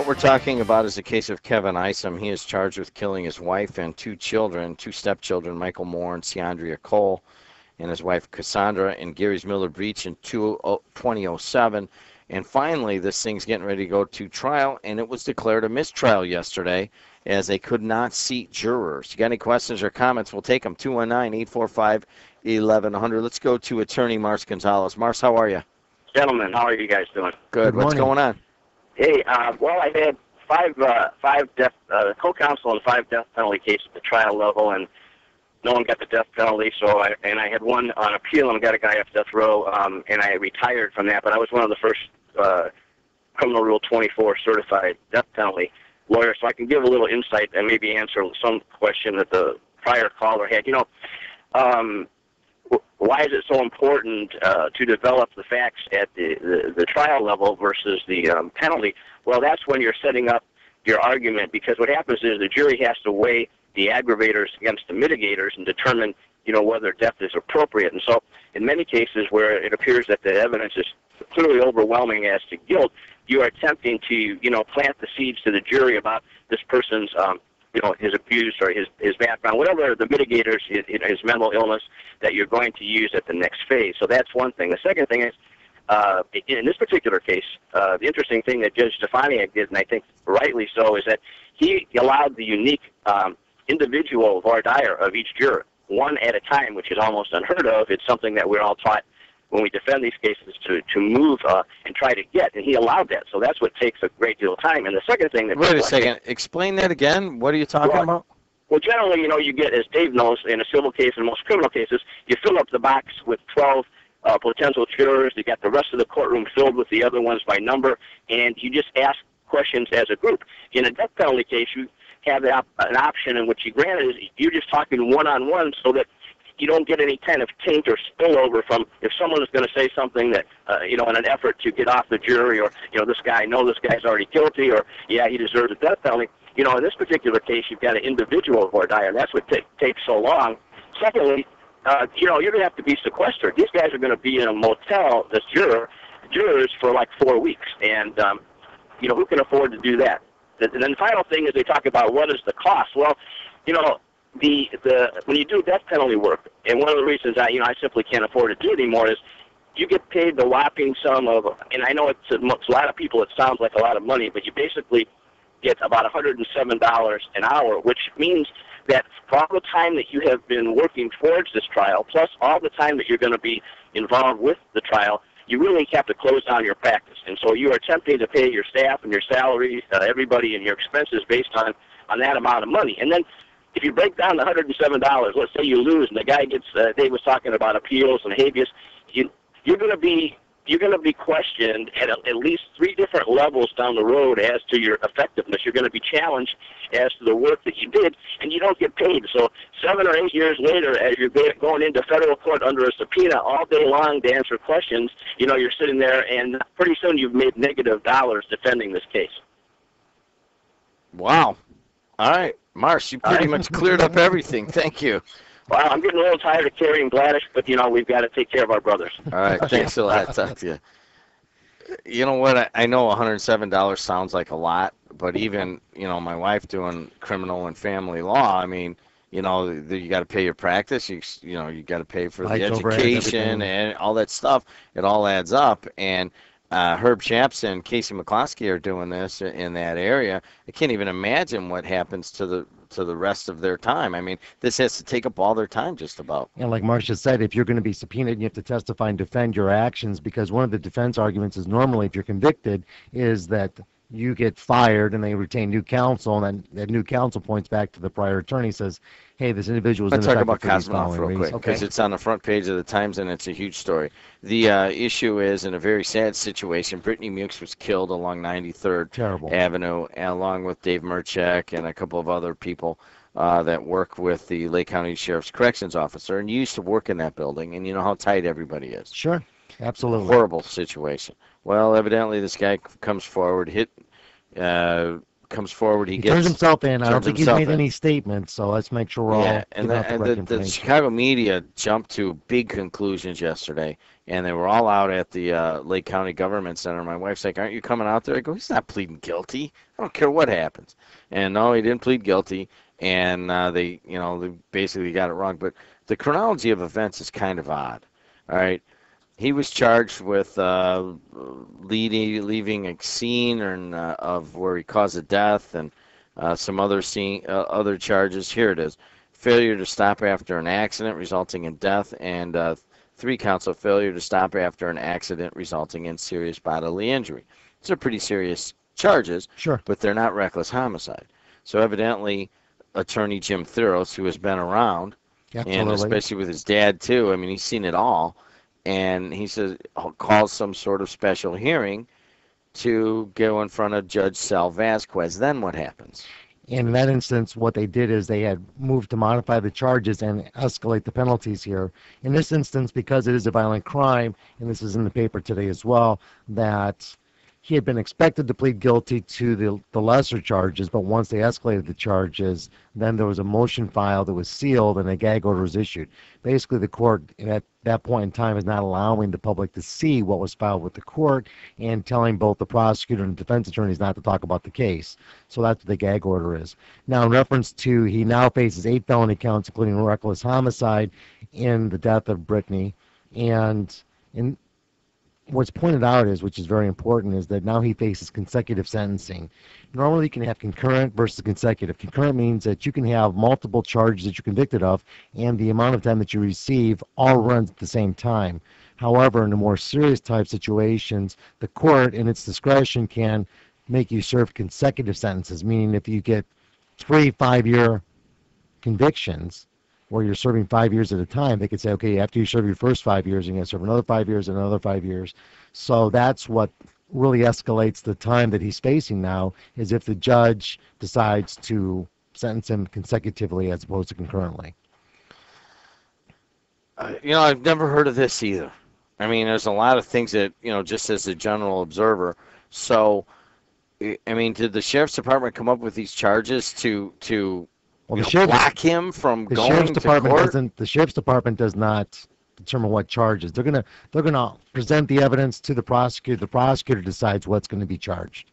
what we're talking about is the case of Kevin Isom. He is charged with killing his wife and two stepchildren, Michael Moore and Ciandria Cole, and his wife Cassandra in Gary's Miller Beach in 2007. And finally, this thing's getting ready to go to trial, and it was declared a mistrial yesterday as they could not seat jurors. You got any questions or comments? We'll take them. 219-845-1100. Let's go to Attorney Mars Gonzalez. Mars, how are you? Gentlemen, how are you guys doing? Good. What's going on? Hey, well, I had five death, co-counsel and 5 death penalty cases at the trial level, and no one got the death penalty. So I had one on appeal, and got a guy off death row, and I retired from that. But I was one of the first Criminal Rule 24 certified death penalty lawyers, so I can give a little insight and maybe answer some question that the prior caller had. You know, why is it so important to develop the facts at the trial level versus the penalty? Well, that's when you're setting up your argument, because what happens is the jury has to weigh the aggravators against the mitigators and determine, whether death is appropriate. And so in many cases where it appears that the evidence is clearly overwhelming as to guilt, you are attempting to, plant the seeds to the jury about this person's his abuse or his background, whatever the mitigators, his mental illness that you're going to use at the next phase. So that's one thing. The second thing is, in this particular case, the interesting thing that Judge Stefaniak did, and I think rightly so, is that he allowed the unique individual voir dire of each juror, one at a time, which is almost unheard of. It's something that we're all taught when we defend these cases to move and try to get, and he allowed that. So that's what takes a great deal of time. And the second thing that... Wait a second. Explain that again. What are you talking about? Well, generally, you get, as Dave knows, in a civil case and most criminal cases, you fill up the box with 12 potential jurors. You got the rest of the courtroom filled with the other ones by number, and you just ask questions as a group. In a death penalty case, you have an option in which you granted is you're just talking one-on-one so that you don't get any kind of taint or spillover from if someone is going to say something that, in an effort to get off the jury, or, this guy's already guilty, or, yeah, he deserves a death penalty. In this particular case, you've got an individual voir dire, and that's what takes so long. Secondly, you're going to have to be sequestered. These guys are going to be in a motel, the jurors, for like 4 weeks, and, who can afford to do that? And then the final thing is they talk about what is the cost. Well, when you do death penalty work, and one of the reasons I simply can't afford to do it anymore is you get paid the whopping sum of, and I know it's a lot of people, it sounds like a lot of money, but you basically get about $107 an hour, which means that for all the time that you have been working towards this trial, plus all the time that you're going to be involved with the trial, you really have to close down your practice. And so you are attempting to pay your staff and your salaries, everybody, and your expenses based on that amount of money. And then if you break down the $107, let's say you lose, and the guy gets, Dave was talking about appeals and habeas, you're going to be questioned at least 3 different levels down the road as to your effectiveness. You're going to be challenged as to the work that you did, and you don't get paid. So 7 or 8 years later, as you're going into federal court under a subpoena all day long to answer questions, you're sitting there, and pretty soon you've made negative dollars defending this case. Wow. All right. Mars, you pretty much cleared up everything. Thank you. Well, I'm getting a little tired of carrying Gladish, but, we've got to take care of our brothers. All right. Thanks a lot. Talk to you. You know what? I know $107 sounds like a lot, but even, my wife doing criminal and family law, I mean, you got to pay your practice. You got to pay for the education and all that stuff. It all adds up. And Herb Chaps and Casey McCloskey are doing this in that area. I can't even imagine what happens to the rest of their time. I mean, this has to take up all their time just about. And like Marcia said, if you're going to be subpoenaed, you have to testify and defend your actions, because one of the defense arguments is normally if you're convicted is that you get fired and they retain new counsel, and then that new counsel points back to the prior attorney, says, hey, this individual is Let's talk about Kosmanoff real quick, because okay. It's on the front page of the Times, and it's a huge story. The issue is, in a very sad situation, Brittany Mukes was killed along 93rd Avenue, along with Dave Merchek and a couple of other people that work with the Lake County Sheriff's Corrections Officer, and you used to work in that building, and you know how tight everybody is. Sure, absolutely. Horrible situation. Well, evidently this guy comes forward, he turns himself in. I don't think he's made any statements, so let's make sure we're all and the Chicago media jumped to big conclusions yesterday. and they were all out at the Lake County Government Center. My wife's like, "Aren't you coming out there?" I go, "He's not pleading guilty. I don't care what happens." And no, he didn't plead guilty, and they basically got it wrong. But the chronology of events is kind of odd. All right, he was charged with leaving a scene of where he caused a death, and some other charges. Here it is: failure to stop after an accident resulting in death, and 3 counts of failure to stop after an accident resulting in serious bodily injury. These are pretty serious charges, Sure. but they're not reckless homicide. So evidently, Attorney Jim Thuros, who has been around, and Absolutely. especially with his dad too, I mean, he's seen it all, and he says calls some sort of special hearing to go in front of Judge Sal Vasquez. Then what happens? In that instance, what they did is they had moved to modify the charges and escalate the penalties here. In this instance, because it is a violent crime, and this is in the paper today as well, that he had been expected to plead guilty to the lesser charges, but once they escalated the charges, then there was a motion filed that was sealed and a gag order was issued. Basically, the court at that point in time is not allowing the public to see what was filed with the court and telling both the prosecutor and defense attorneys not to talk about the case. So that's what the gag order is. Now, in reference to, he now faces 8 felony counts, including reckless homicide in the death of Brittany. And in what's pointed out is, which is very important, is that now he faces consecutive sentencing. Normally you can have concurrent versus consecutive. Concurrent means that you can have multiple charges that you're convicted of, and the amount of time that you receive all runs at the same time. However, in the more serious type situations, the court, in its discretion, can make you serve consecutive sentences, meaning if you get 3 5-year convictions, where you're serving 5 years at a time, they could say, okay, after you serve your first 5 years, you're going to serve another 5 years and another 5 years. So that's what really escalates the time that he's facing now, is if the judge decides to sentence him consecutively as opposed to concurrently. I've never heard of this either. I mean, there's a lot of things that, just as a general observer. So, I mean, did the sheriff's department come up with these charges to Well, the block him from the going sheriff's to department court? doesn't. The sheriff's department does not determine what charges. They're gonna present the evidence to the prosecutor. The prosecutor decides what's going to be charged.